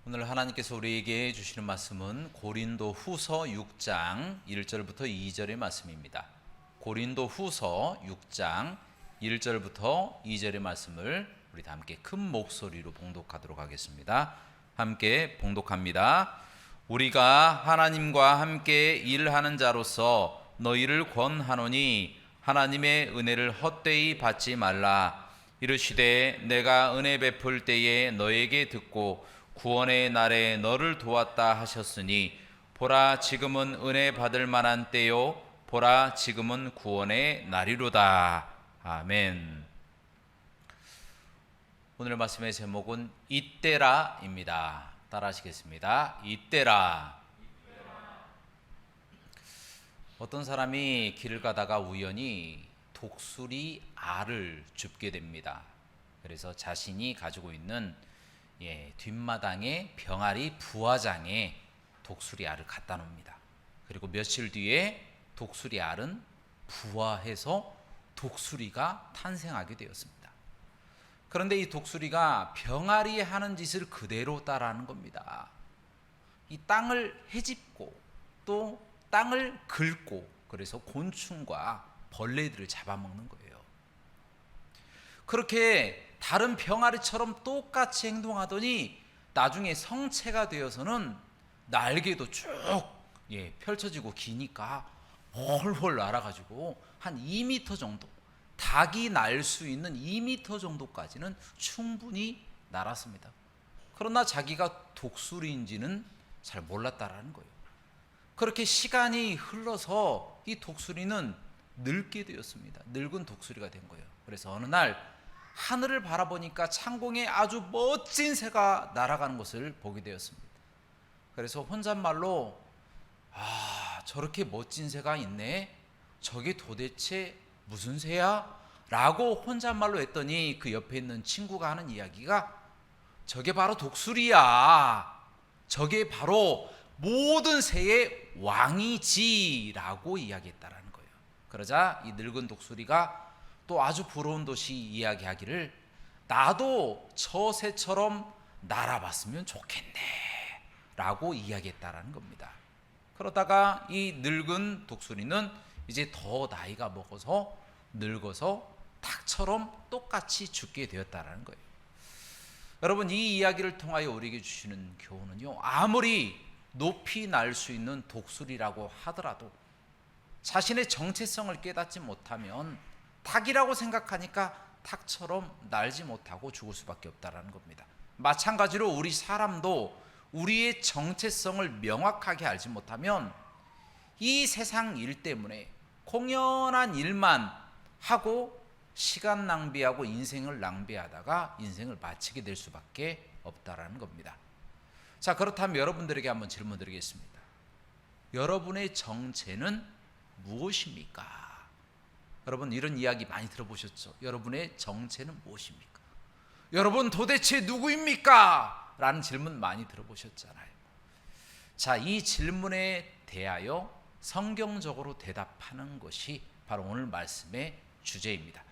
오늘 하나님께서 우리에게 주시는 말씀은 고린도 후서 6장 1절부터 2절의 말씀입니다. 고린도 후서 6장 1절부터 2절의 말씀을 우리 다 함께 큰 목소리로 봉독하도록 하겠습니다. 함께 봉독합니다. 우리가 하나님과 함께 일하는 자로서 너희를 권하노니 하나님의 은혜를 헛되이 받지 말라. 이르시되 내가 은혜 베풀 때에 너에게 듣고 구원의 날에 너를 도왔다 하셨으니 보라 지금은 은혜 받을 만한 때요 보라 지금은 구원의 날이로다. 아멘. 오늘 말씀의 제목은 이때라입니다. 따라 하시겠습니다. 이때라. 어떤 사람이 길을 가다가 우연히 독수리 알을 줍게 됩니다. 그래서 자신이 가지고 있는 뒷마당에 병아리 부화장에 독수리 알을 갖다 놓습니다. 그리고 며칠 뒤에 독수리 알은 부화해서 독수리가 탄생하게 되었습니다. 그런데 이 독수리가 병아리 하는 짓을 그대로 따라하는 겁니다. 이 땅을 헤집고 또 땅을 긁고 그래서 곤충과 벌레들을 잡아먹는 거예요. 그렇게 다른 병아리처럼 똑같이 행동하더니 나중에 성체가 되어서는 날개도 쭉 펼쳐지고 기니까 훨훨 날아가지고 한 2m 정도, 닭이 날 수 있는 2m 정도까지는 충분히 날았습니다. 그러나 자기가 독수리인지는 잘 몰랐다라는 거예요. 그렇게 시간이 흘러서 이 독수리는 늙게 되었습니다. 늙은 독수리가 된 거예요. 그래서 어느 날 하늘을 바라보니까 창공에 아주 멋진 새가 날아가는 것을 보게 되었습니다. 그래서 혼잣말로 저렇게 멋진 새가 있네. 저게 도대체 무슨 새야? 라고 혼잣말로 했더니 그 옆에 있는 친구가 하는 이야기가 저게 바로 독수리야. 저게 바로 모든 새의 왕이지 라고 이야기했다라는 거예요. 그러자 이 늙은 독수리가 또 아주 부러운 듯이 이야기하기를 나도 저 새처럼 날아봤으면 좋겠네 라고 이야기했다라는 겁니다. 그러다가 이 늙은 독수리는 이제 더 나이가 먹어서 늙어서 닭처럼 똑같이 죽게 되었다라는 거예요. 여러분, 이 이야기를 통하여 우리에게 주시는 교훈은요, 아무리 높이 날 수 있는 독수리라고 하더라도 자신의 정체성을 깨닫지 못하면 닭이라고 생각하니까 닭처럼 날지 못하고 죽을 수밖에 없다라는 겁니다. 마찬가지로 우리 사람도 우리의 정체성을 명확하게 알지 못하면 이 세상 일 때문에 공연한 일만 하고 시간 낭비하고 인생을 낭비하다가 인생을 마치게 될 수밖에 없다라는 겁니다. 자, 그렇다면 여러분들에게 한번 질문 드리겠습니다. 여러분의 정체는 무엇입니까? 여러분, 이런 이야기 많이 들어보셨죠? 여러분의 정체는 무엇입니까? 여러분 도대체 누구입니까? 라는 질문 많이 들어보셨잖아요. 자, 이 질문에 대하여 성경적으로 대답하는 것이 바로 오늘 말씀의 주제입니다.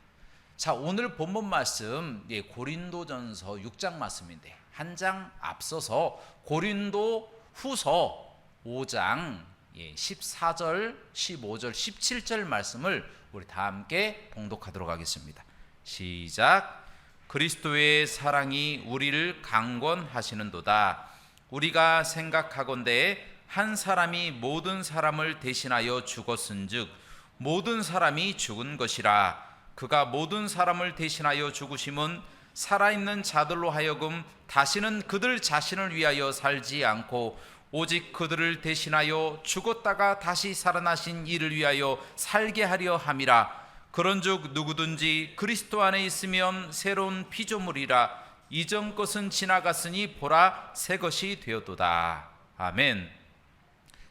자, 오늘 본문 말씀 고린도전서 6장 말씀인데 한 장 앞서서 고린도 후서 5장 14절, 15절, 17절 말씀을 우리 다 함께 봉독하도록 하겠습니다. 시작. 그리스도의 사랑이 우리를 강권하시는도다. 우리가 생각하건대 한 사람이 모든 사람을 대신하여 죽었은즉 모든 사람이 죽은 것이라. 그가 모든 사람을 대신하여 죽으심은 살아있는 자들로 하여금 다시는 그들 자신을 위하여 살지 않고 오직 그들을 대신하여 죽었다가 다시 살아나신 이를 위하여 살게 하려 함이라. 그런즉 누구든지 그리스도 안에 있으면 새로운 피조물이라. 이전 것은 지나갔으니 보라 새 것이 되었도다. 아멘.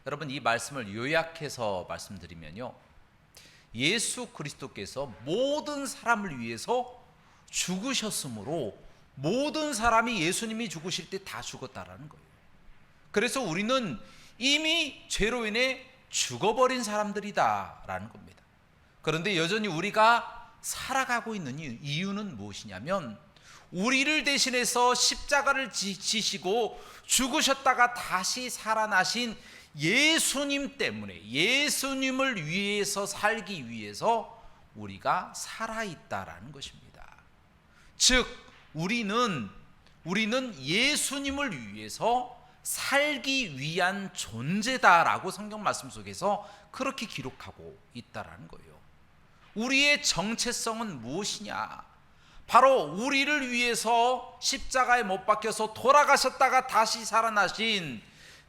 여러분, 이 말씀을 요약해서 말씀드리면요, 예수 그리스도께서 모든 사람을 위해서 죽으셨으므로 모든 사람이 예수님이 죽으실 때 다 죽었다라는 거예요. 그래서 우리는 이미 죄로 인해 죽어버린 사람들이다 라는 겁니다. 그런데 여전히 우리가 살아가고 있는 이유는 무엇이냐면 우리를 대신해서 십자가를 지시고 죽으셨다가 다시 살아나신 예수님 때문에, 예수님을 위해서 살기 위해서 우리가 살아있다라는 것입니다. 즉 우리는 예수님을 위해서 살기 위한 존재다라고 성경 말씀 속에서 그렇게 기록하고 있다라는 거예요. 우리의 정체성은 무엇이냐? 바로 우리를 위해서 십자가에 못 박혀서 돌아가셨다가 다시 살아나신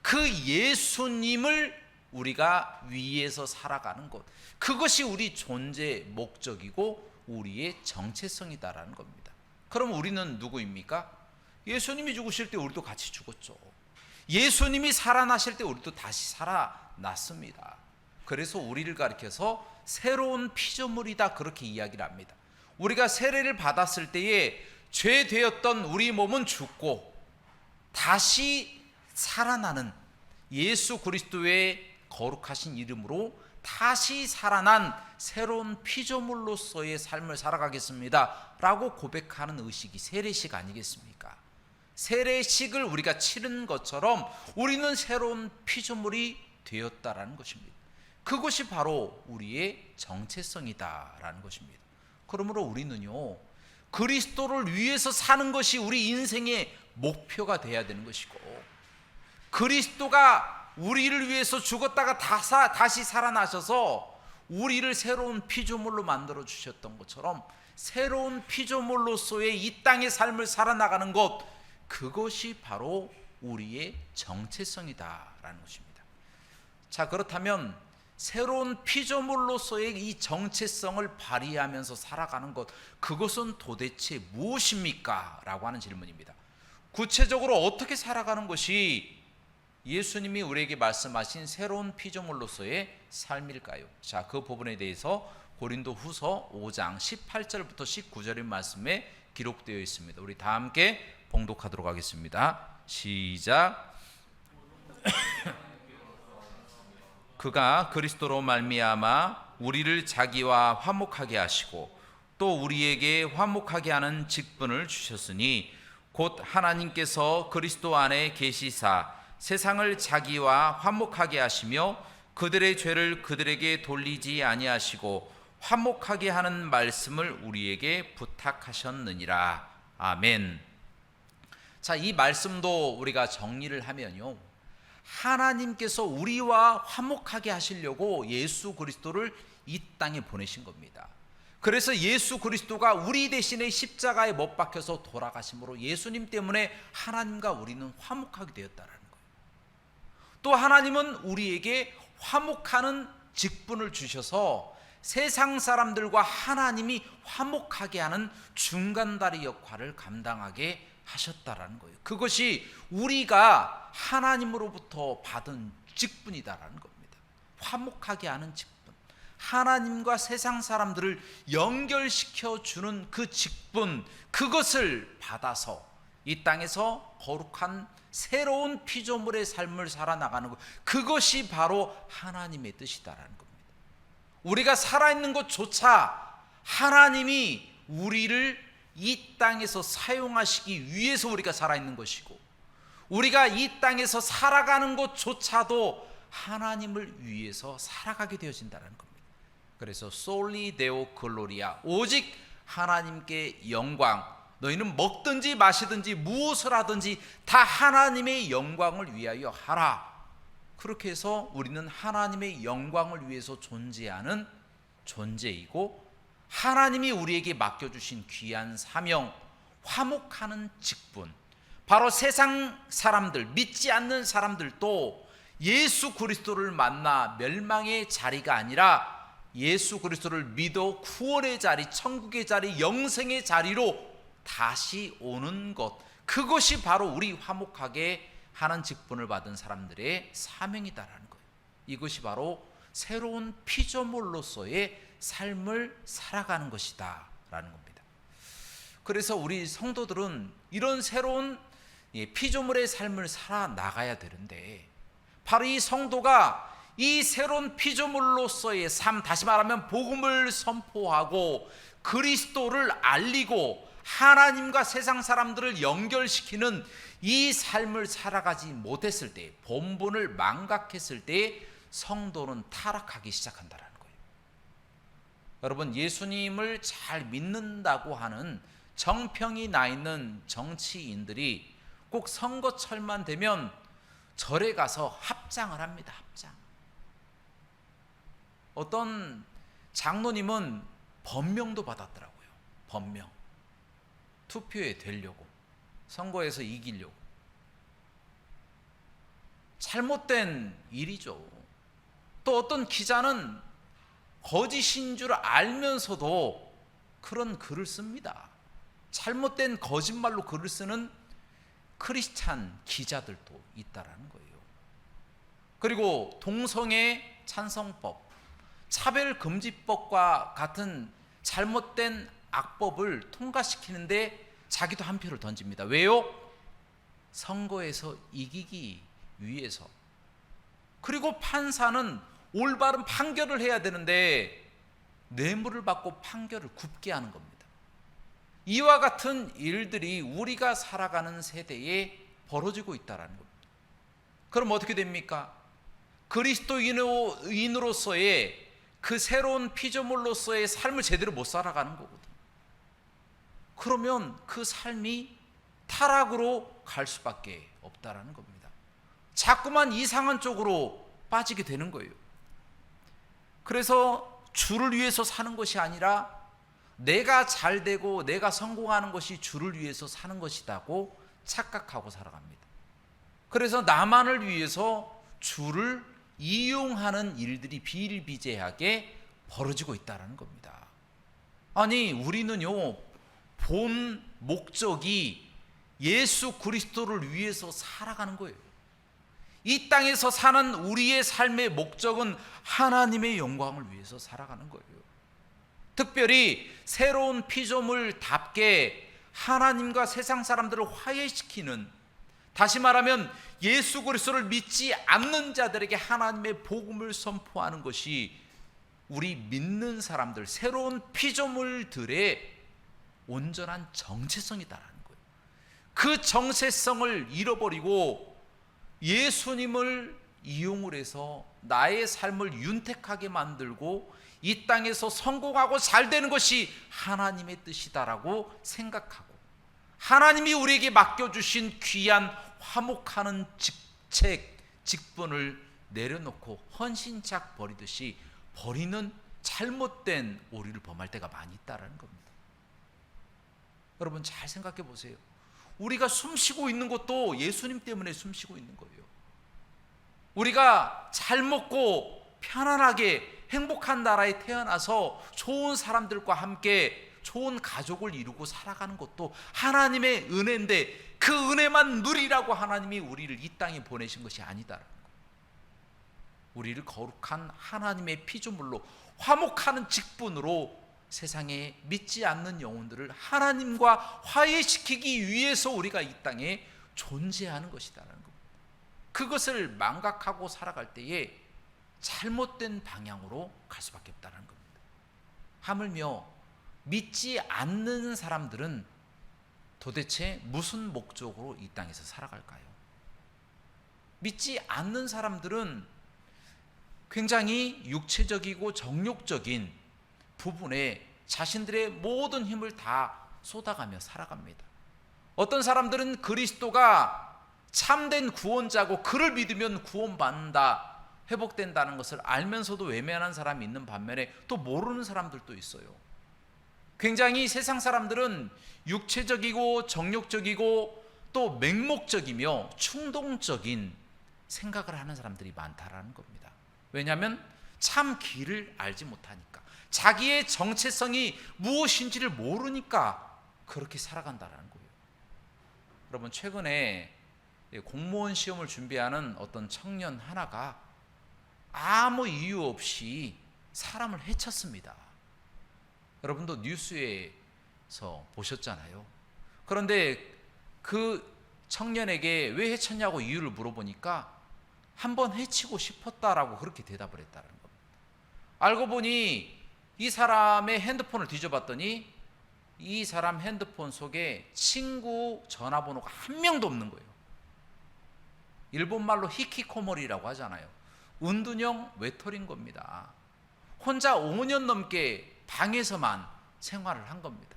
그 예수님을 우리가 위해서 살아가는 것, 그것이 우리 존재의 목적이고 우리의 정체성이다라는 겁니다. 그럼 우리는 누구입니까? 예수님이 죽으실 때 우리도 같이 죽었죠. 예수님이 살아나실 때 우리도 다시 살아났습니다. 그래서 우리를 가리켜서 새로운 피조물이다 그렇게 이야기를 합니다. 우리가 세례를 받았을 때에 죄 되었던 우리 몸은 죽고 다시 살아나는 예수 그리스도의 거룩하신 이름으로 다시 살아난 새로운 피조물로서의 삶을 살아가겠습니다 라고 고백하는 의식이 세례식 아니겠습니까? 세례식을 우리가 치른 것처럼 우리는 새로운 피조물이 되었다라는 것입니다. 그것이 바로 우리의 정체성이다라는 것입니다. 그러므로 우리는요, 그리스도를 위해서 사는 것이 우리 인생의 목표가 되어야 되는 것이고, 그리스도가 우리를 위해서 죽었다가 다시 살아나셔서 우리를 새로운 피조물로 만들어 주셨던 것처럼 새로운 피조물로서의 이 땅의 삶을 살아나가는 것, 그것이 바로 우리의 정체성이다라는 것입니다. 자, 그렇다면 새로운 피조물로서의 이 정체성을 발휘하면서 살아가는 것, 그것은 도대체 무엇입니까? 라고 하는 질문입니다. 구체적으로 어떻게 살아가는 것이 예수님이 우리에게 말씀하신 새로운 피조물로서의 삶일까요? 자, 그 부분에 대해서 고린도 후서 5장 18절부터 19절의 말씀에 기록되어 있습니다. 우리 다 함께 봉독하도록 하겠습니다. 시작. 그가 그리스도로 말미암아 우리를 자기와 화목하게 하시고 또 우리에게 화목하게 하는 직분을 주셨으니 곧 하나님께서 그리스도 안에 계시사 세상을 자기와 화목하게 하시며 그들의 죄를 그들에게 돌리지 아니하시고 화목하게 하는 말씀을 우리에게 부탁하셨느니라. 아멘. 자, 이 말씀도 우리가 정리를 하면요, 하나님께서 우리와 화목하게 하시려고 예수 그리스도를 이 땅에 보내신 겁니다. 그래서 예수 그리스도가 우리 대신에 십자가에 못 박혀서 돌아가심으로 예수님 때문에 하나님과 우리는 화목하게 되었다라는 거예요. 또 하나님은 우리에게 화목하는 직분을 주셔서 세상 사람들과 하나님이 화목하게 하는 중간다리 역할을 감당하게 하셨다라는 거예요. 그것이 우리가 하나님으로부터 받은 직분이다라는 겁니다. 화목하게 하는 직분, 하나님과 세상 사람들을 연결시켜 주는 그 직분, 그것을 받아서 이 땅에서 거룩한 새로운 피조물의 삶을 살아나가는 것, 그것이 바로 하나님의 뜻이다라는 겁니다. 우리가 살아있는 것조차 하나님이 우리를 이 땅에서 사용하시기 위해서 우리가 살아있는 것이고, 우리가 이 땅에서 살아가는 것조차도 하나님을 위해서 살아가게 되어진다는 겁니다. 그래서 솔리 데오 글로리아, 오직 하나님께 영광, 너희는 먹든지 마시든지 무엇을 하든지 다 하나님의 영광을 위하여 하라. 그렇게 해서 우리는 하나님의 영광을 위해서 존재하는 존재이고, 하나님이 우리에게 맡겨주신 귀한 사명, 화목하는 직분, 바로 세상 사람들, 믿지 않는 사람들도 예수 그리스도를 만나 멸망의 자리가 아니라 예수 그리스도를 믿어 구원의 자리, 천국의 자리, 영생의 자리로 다시 오는 것, 그것이 바로 우리 화목하게 하는 직분을 받은 사람들의 사명이다라는 거예요. 이것이 바로 새로운 피조물로서의 삶을 살아가는 것이다 라는 겁니다. 그래서 우리 성도들은 이런 새로운 피조물의 삶을 살아나가야 되는데, 바로 이 성도가 이 새로운 피조물로서의 삶, 다시 말하면 복음을 선포하고 그리스도를 알리고 하나님과 세상 사람들을 연결시키는 이 삶을 살아가지 못했을 때, 본분을 망각했을 때 성도는 타락하기 시작한다는 거예요. 여러분, 예수님을 잘 믿는다고 하는 정평이 나 있는 정치인들이 꼭 선거철만 되면 절에 가서 합장을 합니다. 합장. 어떤 장로님은 법명도 받았더라고요. 법명. 투표에 되려고, 선거에서 이기려고. 잘못된 일이죠. 또 어떤 기자는 거짓인 줄 알면서도 그런 글을 씁니다. 잘못된 거짓말로 글을 쓰는 크리스찬 기자들도 있다라는 거예요. 그리고 동성애 찬성법, 차별금지법과 같은 잘못된 악법을 통과시키는데 자기도 한 표를 던집니다. 왜요? 선거에서 이기기 위해서. 그리고 판사는 올바른 판결을 해야 되는데 뇌물을 받고 판결을 굽게 하는 겁니다. 이와 같은 일들이 우리가 살아가는 세대에 벌어지고 있다는 겁니다. 그럼 어떻게 됩니까? 그리스도인으로서의 그 새로운 피조물로서의 삶을 제대로 못 살아가는 거거든요. 그러면 그 삶이 타락으로 갈 수밖에 없다라는 겁니다. 자꾸만 이상한 쪽으로 빠지게 되는 거예요. 그래서 주를 위해서 사는 것이 아니라 내가 잘 되고 내가 성공하는 것이 주를 위해서 사는 것이라고 착각하고 살아갑니다. 그래서 나만을 위해서 주를 이용하는 일들이 비일비재하게 벌어지고 있다는 겁니다. 아니, 우리는요, 본 목적이 예수 그리스도를 위해서 살아가는 거예요. 이 땅에서 사는 우리의 삶의 목적은 하나님의 영광을 위해서 살아가는 거예요. 특별히 새로운 피조물답게 하나님과 세상 사람들을 화해시키는, 다시 말하면 예수 그리스도를 믿지 않는 자들에게 하나님의 복음을 선포하는 것이 우리 믿는 사람들, 새로운 피조물들의 온전한 정체성이다라는 거예요. 그 정체성을 잃어버리고 예수님을 이용을 해서 나의 삶을 윤택하게 만들고 이 땅에서 성공하고 잘 되는 것이 하나님의 뜻이다라고 생각하고, 하나님이 우리에게 맡겨주신 귀한 화목하는 직책, 직분을 내려놓고 헌신짝 버리듯이 버리는 잘못된 오류를 범할 때가 많이 있다는 겁니다. 여러분, 잘 생각해 보세요. 우리가 숨쉬고 있는 것도 예수님 때문에 숨쉬고 있는 거예요. 우리가 잘 먹고 편안하게 행복한 나라에 태어나서 좋은 사람들과 함께 좋은 가족을 이루고 살아가는 것도 하나님의 은혜인데, 그 은혜만 누리라고 하나님이 우리를 이 땅에 보내신 것이 아니다라는 거예요. 우리를 거룩한 하나님의 피조물로 화목하는 직분으로 세상에 믿지 않는 영혼들을 하나님과 화해시키기 위해서 우리가 이 땅에 존재하는 것이다라는 겁니다. 그것을 망각하고 살아갈 때에 잘못된 방향으로 갈 수밖에 없다는 겁니다. 하물며 믿지 않는 사람들은 도대체 무슨 목적으로 이 땅에서 살아갈까요? 믿지 않는 사람들은 굉장히 육체적이고 정욕적인 부분에 자신들의 모든 힘을 다 쏟아가며 살아갑니다. 어떤 사람들은 그리스도가 참된 구원자고 그를 믿으면 구원받는다, 회복된다는 것을 알면서도 외면한 사람이 있는 반면에 또 모르는 사람들도 있어요. 굉장히 세상 사람들은 육체적이고 정욕적이고 또 맹목적이며 충동적인 생각을 하는 사람들이 많다라는 겁니다. 왜냐하면 참 길을 알지 못하니까, 자기의 정체성이 무엇인지를 모르니까 그렇게 살아간다는 거예요. 여러분, 최근에 공무원 시험을 준비하는 어떤 청년 하나가 아무 이유 없이 사람을 해쳤습니다. 여러분도 뉴스에서 보셨잖아요. 그런데 그 청년에게 왜 해쳤냐고 이유를 물어보니까 한번 해치고 싶었다라고 그렇게 대답을 했다는 겁니다. 알고 보니 이 사람의 핸드폰을 뒤져봤더니 이 사람 핸드폰 속에 친구 전화번호가 한 명도 없는 거예요. 일본말로 히키코모리라고 하잖아요. 운둔형 외톨이인 겁니다. 혼자 5년 넘게 방에서만 생활을 한 겁니다.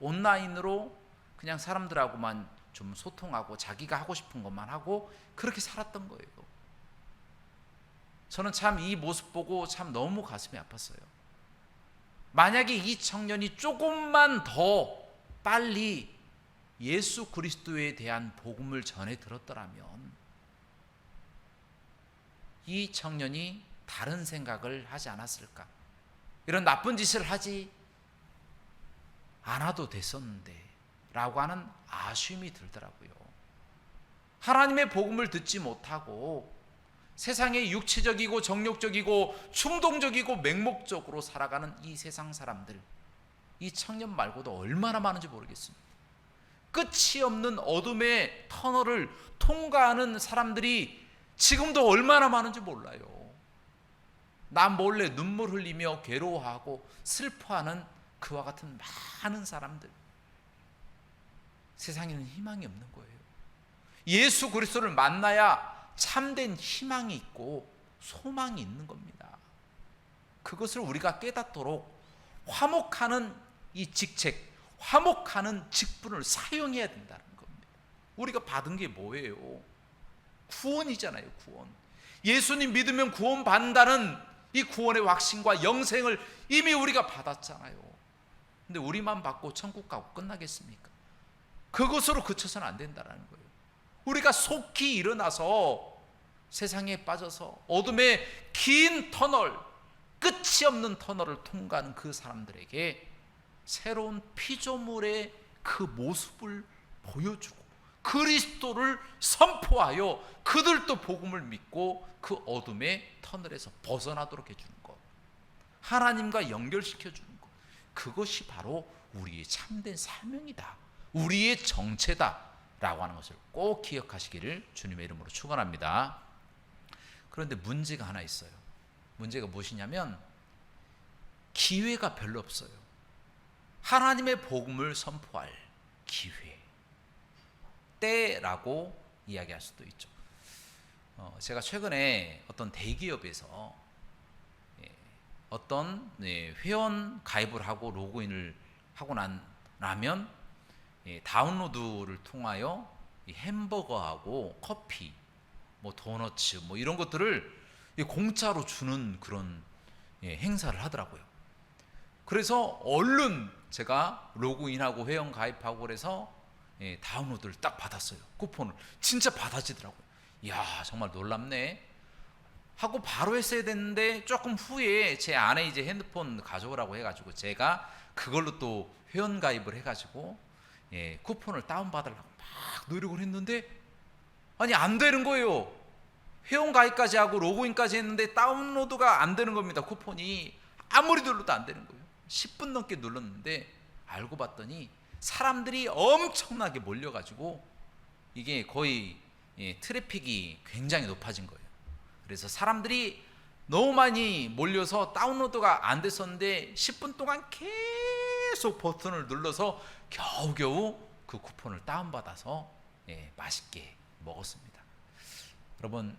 온라인으로 그냥 사람들하고만 좀 소통하고 자기가 하고 싶은 것만 하고 그렇게 살았던 거예요. 저는 참 이 모습 보고 참 너무 가슴이 아팠어요. 만약에 이 청년이 조금만 더 빨리 예수 그리스도에 대한 복음을 전해 들었더라면 이 청년이 다른 생각을 하지 않았을까? 이런 나쁜 짓을 하지 않아도 됐었는데 라고 하는 아쉬움이 들더라고요. 하나님의 복음을 듣지 못하고 세상에 육체적이고 정욕적이고 충동적이고 맹목적으로 살아가는 이 세상 사람들, 이 청년 말고도 얼마나 많은지 모르겠습니다. 끝이 없는 어둠의 터널을 통과하는 사람들이 지금도 얼마나 많은지 몰라요. 나 몰래 눈물 흘리며 괴로워하고 슬퍼하는 그와 같은 많은 사람들, 세상에는 희망이 없는 거예요. 예수 그리스도를 만나야 참된 희망이 있고 소망이 있는 겁니다. 그것을 우리가 깨닫도록 화목하는 이 직책, 화목하는 직분을 사용해야 된다는 겁니다. 우리가 받은 게 뭐예요? 구원이잖아요. 구원. 예수님 믿으면 구원 받는다는 이 구원의 확신과 영생을 이미 우리가 받았잖아요. 근데 우리만 받고 천국 가고 끝나겠습니까? 그것으로 그쳐서는 안 된다는 거예요. 우리가 속히 일어나서 세상에 빠져서 어둠의 긴 터널, 끝이 없는 터널을 통과하는 그 사람들에게 새로운 피조물의 그 모습을 보여주고 그리스도를 선포하여 그들도 복음을 믿고 그 어둠의 터널에서 벗어나도록 해주는 것, 하나님과 연결시켜주는 것, 그것이 바로 우리의 참된 사명이다, 우리의 정체다 라고 하는 것을 꼭 기억하시기를 주님의 이름으로 축원합니다. 그런데 문제가 하나 있어요. 문제가 무엇이냐면 기회가 별로 없어요. 하나님의 복음을 선포할 기회, 때라고 이야기할 수도 있죠. 제가 최근에 어떤 대기업에서 어떤 회원 가입을 하고 로그인을 하고 나면 다운로드를 통하여 햄버거하고 커피, 뭐 도너츠, 뭐 이런 것들을 공짜로 주는 그런 행사를 하더라고요. 그래서 얼른 제가 로그인하고 회원 가입하고 그래서 다운로드를 딱 받았어요. 쿠폰을 진짜 받아지더라고요. 이야, 정말 놀랍네 하고 바로 했어야 됐는데 조금 후에 제 아내 이제 핸드폰 가져오라고 해가지고 제가 그걸로 또 회원 가입을 해가지고 쿠폰을 다운받으려고 막 노력을 했는데 아니 안 되는 거예요. 회원 가입까지 하고 로그인까지 했는데 다운로드가 안 되는 겁니다. 쿠폰이 아무리 눌러도 안 되는 거예요. 10분 넘게 눌렀는데 알고 봤더니 사람들이 엄청나게 몰려가지고 이게 거의 트래픽이 굉장히 높아진 거예요. 그래서 사람들이 너무 많이 몰려서 다운로드가 안 됐었는데 10분 동안 계속 버튼을 눌러서 겨우겨우 그 쿠폰을 다운받아서 맛있게 먹었습니다. 여러분,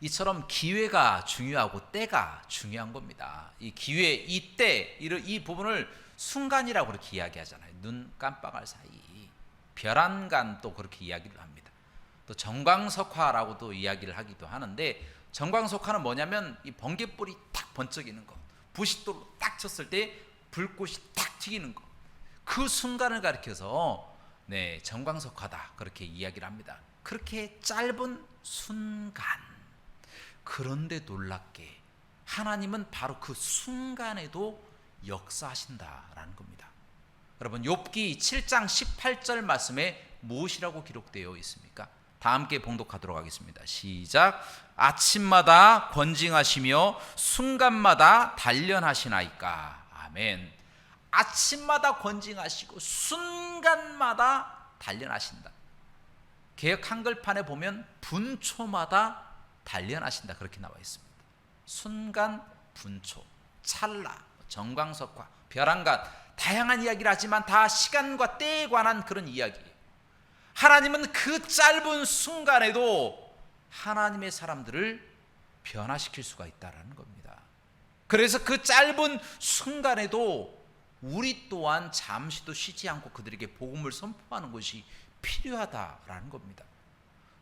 이처럼 기회가 중요하고 때가 중요한 겁니다. 이 기회, 이 때, 이 부분을 순간이라고 그렇게 이야기하잖아요. 눈 깜빡할 사이. 별안간 또 그렇게 이야기를 합니다. 또 정광석화라고도 이야기를 하기도 하는데, 정광석화는 뭐냐면 이 번개불이 탁 번쩍이는 거, 부싯돌로 딱 쳤을 때 불꽃이 탁 튀기는 거, 그 순간을 가리켜서 정광석화다 그렇게 이야기를 합니다. 그렇게 짧은 순간, 그런데 놀랍게 하나님은 바로 그 순간에도 역사하신다라는 겁니다. 여러분, 욥기 7장 18절 말씀에 무엇이라고 기록되어 있습니까? 다 함께 봉독하도록 하겠습니다. 시작. 아침마다 권징하시며 순간마다 단련하시나이까. 아멘. 아침마다 권징하시고 순간마다 단련하신다. 개역 한글판에 보면 분초마다 단련하신다 그렇게 나와 있습니다. 순간, 분초, 찰나, 정광석화, 벼랑간 다양한 이야기를 하지만 다 시간과 때에 관한 그런 이야기예요. 하나님은 그 짧은 순간에도 하나님의 사람들을 변화시킬 수가 있다는 겁니다. 그래서 그 짧은 순간에도 우리 또한 잠시도 쉬지 않고 그들에게 복음을 선포하는 것이 필요하다라는 겁니다.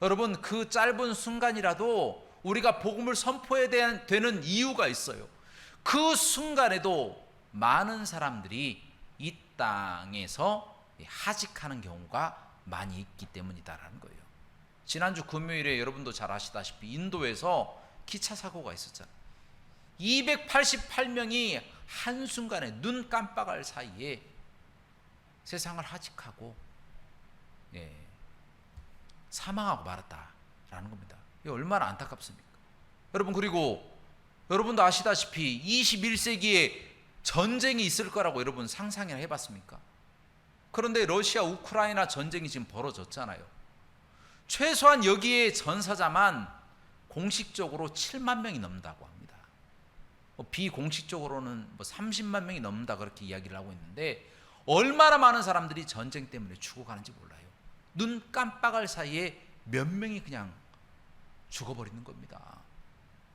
여러분, 그 짧은 순간이라도 우리가 복음을 선포해야 되는 이유가 있어요. 그 순간에도 많은 사람들이 이 땅에서 하직하는 경우가 많이 있기 때문이다라는 거예요. 지난주 금요일에 여러분도 잘 아시다시피 인도에서 기차 사고가 있었잖아요. 288명이 한순간에 눈 깜빡할 사이에 세상을 하직하고 사망하고 말았다라는 겁니다. 이게 얼마나 안타깝습니까? 여러분, 그리고 여러분도 아시다시피 21세기에 전쟁이 있을 거라고 여러분 상상이나 해봤습니까? 그런데 러시아 우크라이나 전쟁이 지금 벌어졌잖아요. 최소한 여기에 전사자만 공식적으로 7만 명이 넘는다고 합니다. 비공식적으로는 30만 명이 넘는다 그렇게 이야기를 하고 있는데 얼마나 많은 사람들이 전쟁 때문에 죽어가는지 몰라요. 눈 깜빡할 사이에 몇 명이 그냥 죽어버리는 겁니다.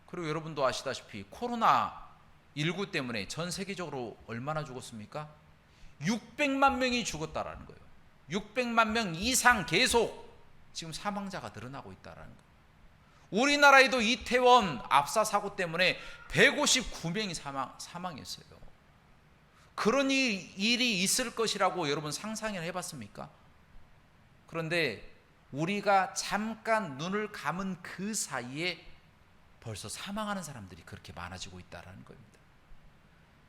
그리고 여러분도 아시다시피 코로나19 때문에 전 세계적으로 얼마나 죽었습니까? 600만 명이 죽었다라는 거예요. 600만 명 이상 계속 지금 사망자가 늘어나고 있다라는 거예요. 우리나라에도 이태원 압사 사고 때문에 159명이 사망했어요. 그런 일이 있을 것이라고 여러분 상상을 해봤습니까? 그런데 우리가 잠깐 눈을 감은 그 사이에 벌써 사망하는 사람들이 그렇게 많아지고 있다는 겁니다.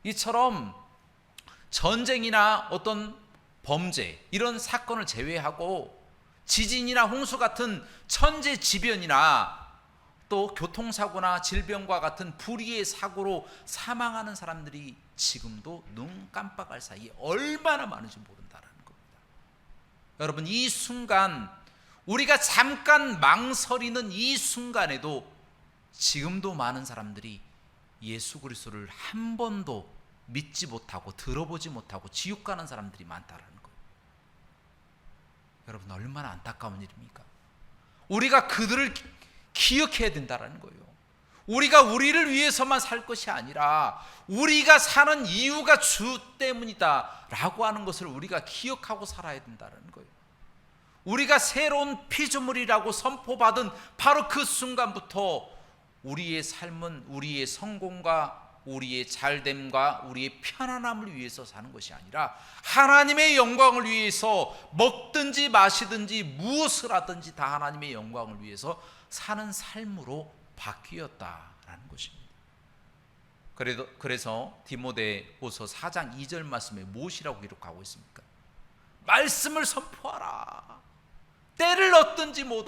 이처럼 전쟁이나 어떤 범죄 이런 사건을 제외하고 지진이나 홍수 같은 천재지변이나 또 교통사고나 질병과 같은 불의의 사고로 사망하는 사람들이 지금도 눈 깜빡할 사이에 얼마나 많은지 모른다는 겁니다. 여러분, 이 순간 우리가 잠깐 망설이는 이 순간에도 지금도 많은 사람들이 예수 그리스도를 한 번도 믿지 못하고 들어보지 못하고 지옥 가는 사람들이 많다라는 거예요. 여러분, 얼마나 안타까운 일입니까? 우리가 그들을 기억해야 된다는 거예요. 우리가 우리를 위해서만 살 것이 아니라 우리가 사는 이유가 주 때문이다 라고 하는 것을 우리가 기억하고 살아야 된다는 거예요. 우리가 새로운 피조물이라고 선포받은 바로 그 순간부터 우리의 삶은 우리의 성공과 우리의 잘됨과 우리의 편안함을 위해서 사는 것이 아니라 하나님의 영광을 위해서 먹든지 마시든지 무엇을 하든지 다 하나님의 영광을 위해서 사는 삶으로 바뀌었다라는 것입니다. 그래서 디모데후서 4장 2절 말씀에 무엇이라고 기록하고 있습니까? 말씀을 선포하라. 때를 얻든지 못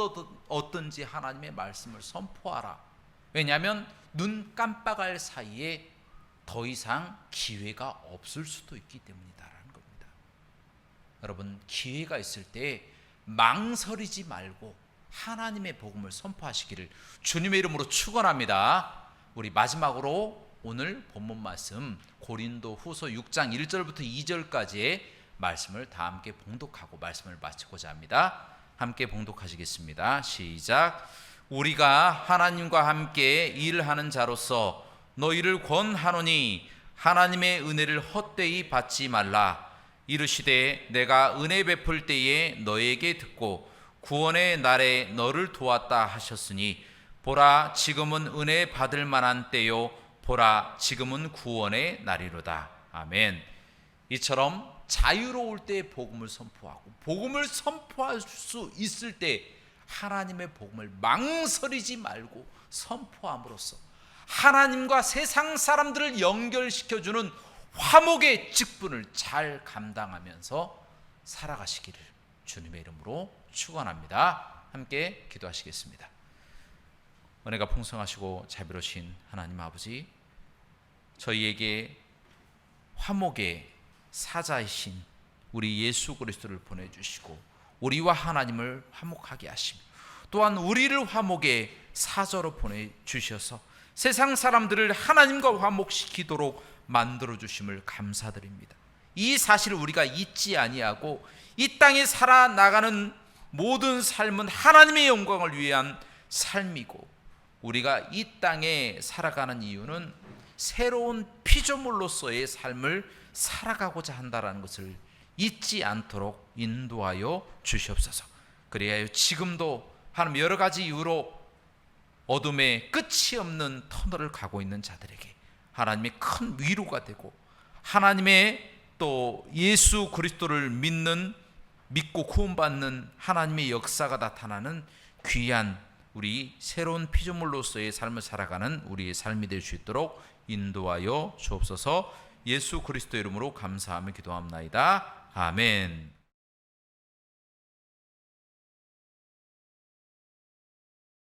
얻든지 하나님의 말씀을 선포하라. 왜냐하면 눈 깜빡할 사이에 더 이상 기회가 없을 수도 있기 때문이다라는 겁니다. 여러분, 기회가 있을 때 망설이지 말고 하나님의 복음을 선포하시기를 주님의 이름으로 축원합니다. 우리 마지막으로 오늘 본문 말씀 고린도 후서 6장 1절부터 2절까지의 말씀을 다 함께 봉독하고 말씀을 마치고자 합니다. 함께 봉독하시겠습니다. 시작. 우리가 하나님과 함께 일하는 자로서 너희를 권하노니 하나님의 은혜를 헛되이 받지 말라. 이르시되 내가 은혜 베풀 때에 너에게 듣고 구원의 날에 너를 도왔다 하셨으니 보라 지금은 은혜 받을 만한 때요 보라 지금은 구원의 날이로다. 아멘. 이처럼 자유로울 때 복음을 선포하고 복음을 선포할 수 있을 때 하나님의 복음을 망설이지 말고 선포함으로써 하나님과 세상 사람들을 연결시켜주는 화목의 직분을 잘 감당하면서 살아가시기를 주님의 이름으로 축원합니다. 함께 기도하시겠습니다. 은혜가 풍성하시고 자비로우신 하나님 아버지, 저희에게 화목의 사자이신 우리 예수 그리스도를 보내주시고 우리와 하나님을 화목하게 하시며 또한 우리를 화목의 사저로 보내주셔서 세상 사람들을 하나님과 화목시키도록 만들어주심을 감사드립니다. 이 사실을 우리가 잊지 아니하고 이 땅에 살아나가는 모든 삶은 하나님의 영광을 위한 삶이고, 우리가 이 땅에 살아가는 이유는 새로운 피조물로서의 삶을 살아가고자 한다는 것을 잊지 않도록 인도하여 주시옵소서. 그래야 지금도 하나님 여러 가지 이유로 어둠의 끝이 없는 터널을 가고 있는 자들에게 하나님의 큰 위로가 되고, 하나님의 또 예수 그리스도를 믿고 구원받는 하나님의 역사가 나타나는 귀한 우리 새로운 피조물로서의 삶을 살아가는 우리의 삶이 될 수 있도록 인도하여 주옵소서. 예수 그리스도 이름으로 감사하며 기도합나이다. 아멘.